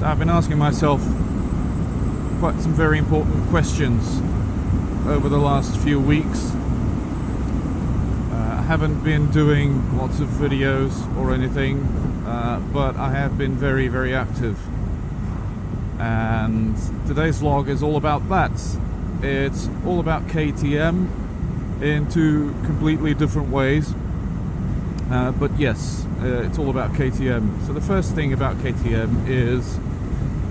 I've been asking myself quite some very important questions over the last few weeks. I haven't been doing lots of videos or anything, but I have been very, very active. And today's vlog is all about that. It's all about KTM in two completely different ways. But yes, it's all about KTM. So the first thing about KTM is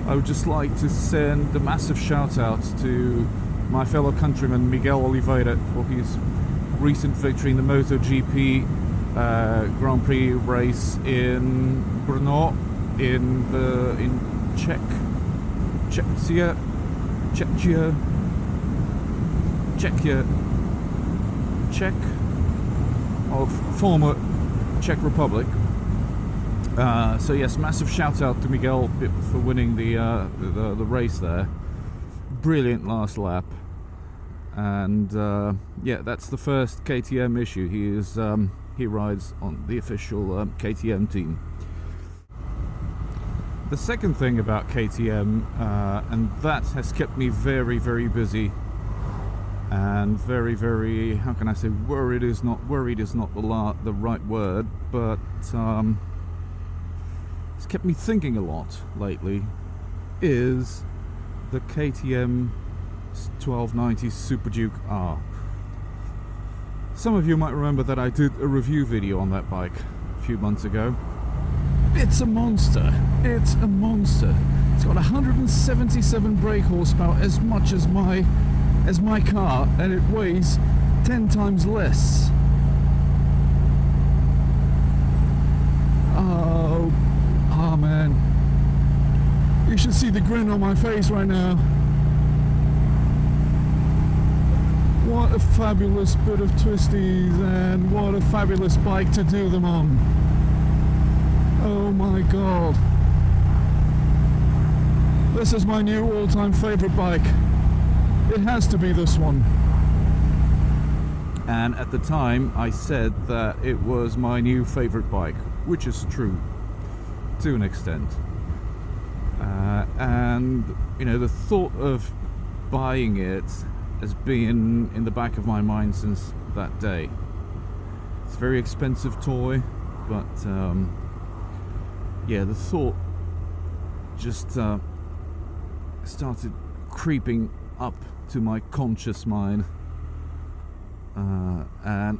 I would just like to send a massive shout out to my fellow countryman Miguel Oliveira for his recent victory in the MotoGP Grand Prix race in Brno in former Czech Republic. So yes, massive shout out to Miguel for winning the race there. Brilliant last lap, and yeah, that's the first KTM issue. He rides on the official KTM team. The second thing about KTM, and that has kept me very, very busy, and very, very, how can I say, worried is not the right word, but it's kept me thinking a lot lately, is the KTM 1290 SuperDuke R. Some of you might remember that I did a review video on that bike a few months ago. It's a monster. It's a monster. It's got 177 brake horsepower, as much as my car, and it weighs 10 times less. Oh man. You should see the grin on my face right now. What a fabulous bit of twisties, and what a fabulous bike to do them on. Oh my god. This is my new all-time favorite bike. It has to be this one. And at the time I said that it was my new favorite bike, which is true to an extent. And you know, the thought of buying it has been in the back of my mind since that day. It's a very expensive toy, but yeah, the thought just started creeping up to my conscious mind, and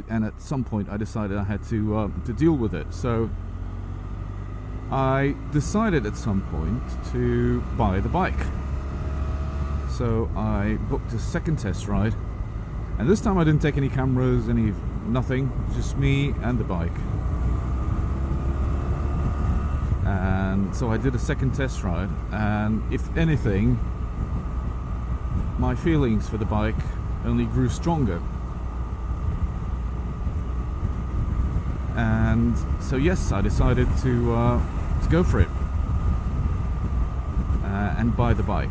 at some point I decided I had to deal with it. So I decided at some point to buy the bike. So I booked a second test ride, and this time I didn't take any cameras, nothing, just me and the bike. And so I did a second test ride, and if anything, my feelings for the bike only grew stronger. And so yes, I decided to go for it and buy the bike.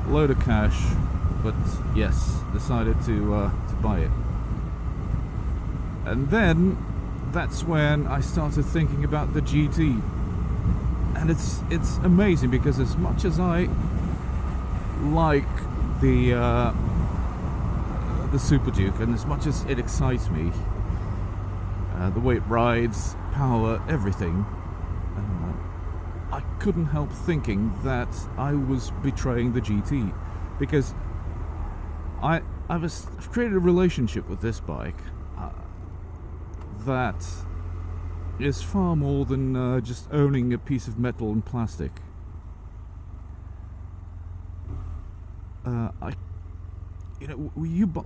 Load of cash, but yes, decided to buy it. And then that's when I started thinking about the GT, and it's amazing, because as much as I like the SuperDuke, and as much as it excites me, the way it rides, power, everything, I couldn't help thinking that I was betraying the GT, because I've created a relationship with this bike that is far more than just owning a piece of metal and plastic.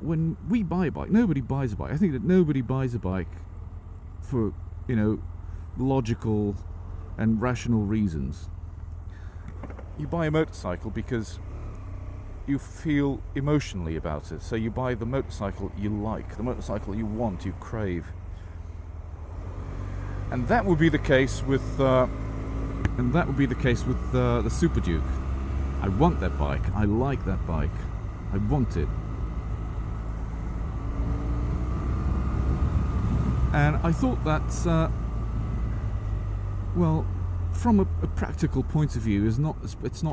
When we buy a bike, nobody buys a bike. I think that nobody buys a bike for, logical and rational reasons. You buy a motorcycle because you feel emotionally about it. So you buy the motorcycle you like, the motorcycle you want, you crave. And that would be the case with the SuperDuke. I want that bike. I like that bike. I want it. And I thought that Well, from a practical point of view, it's not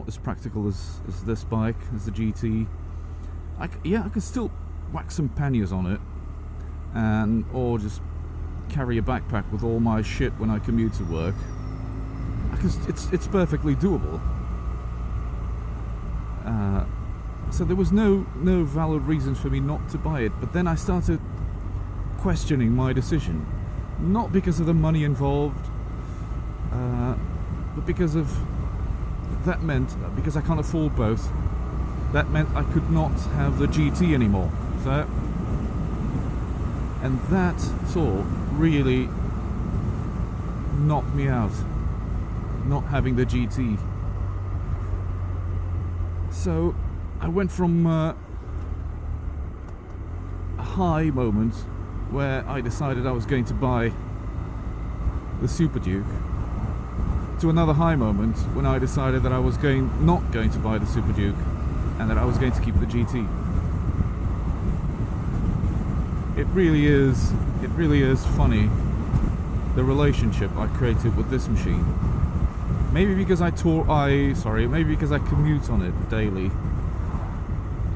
as practical as this bike, as the GT. I could still whack some panniers on it, or just carry a backpack with all my shit when I commute to work. It's perfectly doable. So there was no valid reason for me not to buy it. But then I started questioning my decision, not because of the money involved, but because I can't afford both. That meant I could not have the GT anymore. And that thought really knocked me out, not having the GT. So I went from a high moment where I decided I was going to buy the SuperDuke to another high moment when I decided that I was not going to buy the SuperDuke and that I was going to keep the GT. It really is funny, the relationship I created with this machine. Maybe because I commute on it daily.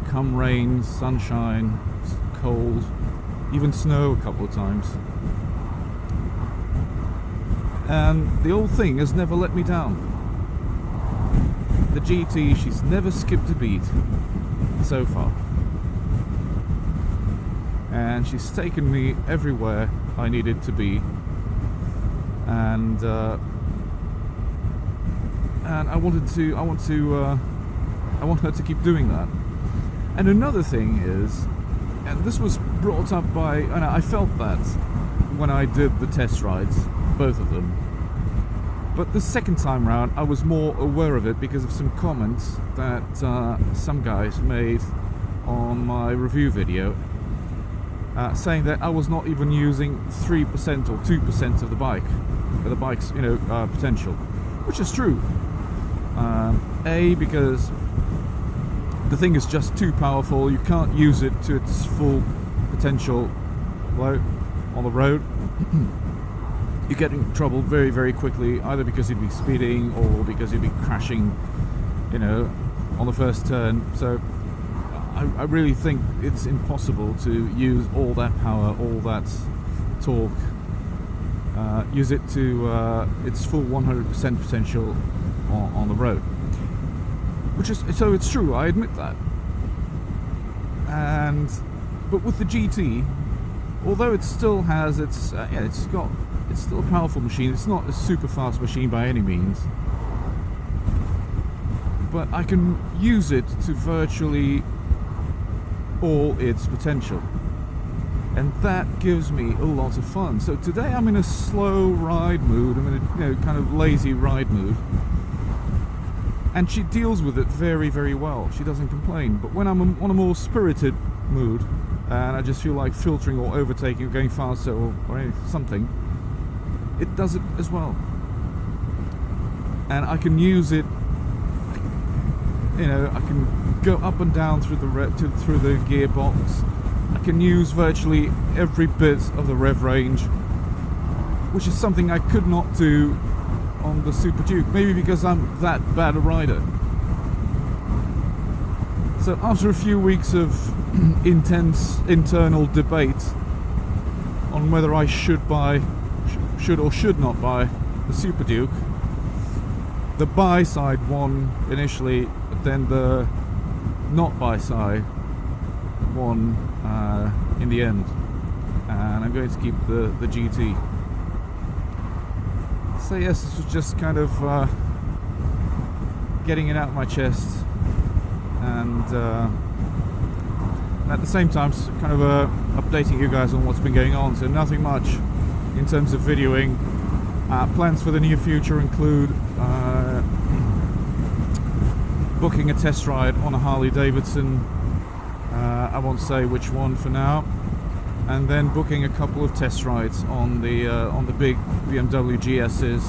Come rain, sunshine, cold, even snow a couple of times. And the old thing has never let me down. The GT, she's never skipped a beat so far. And she's taken me everywhere I needed to be. And I want her to keep doing that. And another thing is, and this was brought up by, and I felt that when I did the test rides, both of them. But the second time round, I was more aware of it because of some comments that some guys made on my review video, saying that I was not even using 3% or 2% of the bike's potential, which is true. Because the thing is just too powerful. You can't use it to its full potential on the road. You get in trouble very, very quickly, either because you'd be speeding or because you'd be crashing, on the first turn. So I really think it's impossible to use all that power, all that torque, use it to its full 100% potential on the road. So it's true, I admit that. But with the GT, although it still has it's still a powerful machine. It's not a super fast machine by any means, but I can use it to virtually all its potential, and that gives me a lot of fun. So today I'm in a slow ride mood. I'm in a kind of lazy ride mood. And she deals with it very, very well. She doesn't complain. But when I'm on a more spirited mood, and I just feel like filtering or overtaking or going faster or something, it does it as well. And I can use it, I can go up and down through the gearbox. I can use virtually every bit of the rev range, which is something I could not do on the SuperDuke, maybe because I'm that bad a rider. So after a few weeks of intense internal debate on whether I should or should not buy the SuperDuke, the buy side won initially, but then the not buy side won in the end, and I'm going to keep the GT. So yes, this was just kind of getting it out of my chest, and at the same time kind of updating you guys on what's been going on. So nothing much in terms of videoing. Plans for the near future include booking a test ride on a Harley Davidson. I won't say which one for now. And then booking a couple of test rides on the big BMW GSs,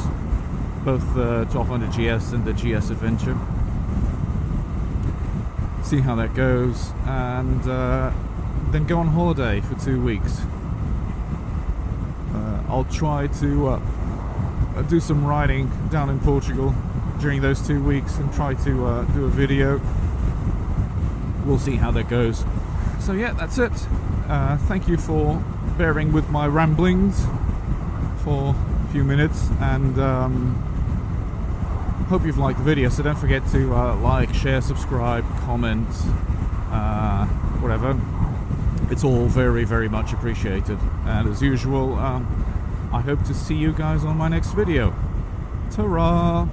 both the 1200 GS and the GS Adventure. See how that goes, and then go on holiday for 2 weeks. I'll try to do some riding down in Portugal during those 2 weeks and try to do a video. We'll see how that goes. So yeah, that's it. Thank you for bearing with my ramblings for a few minutes, and hope you've liked the video. So don't forget to like, share, subscribe, comment, whatever. It's all very, very much appreciated. And as usual, I hope to see you guys on my next video. Ta-ra!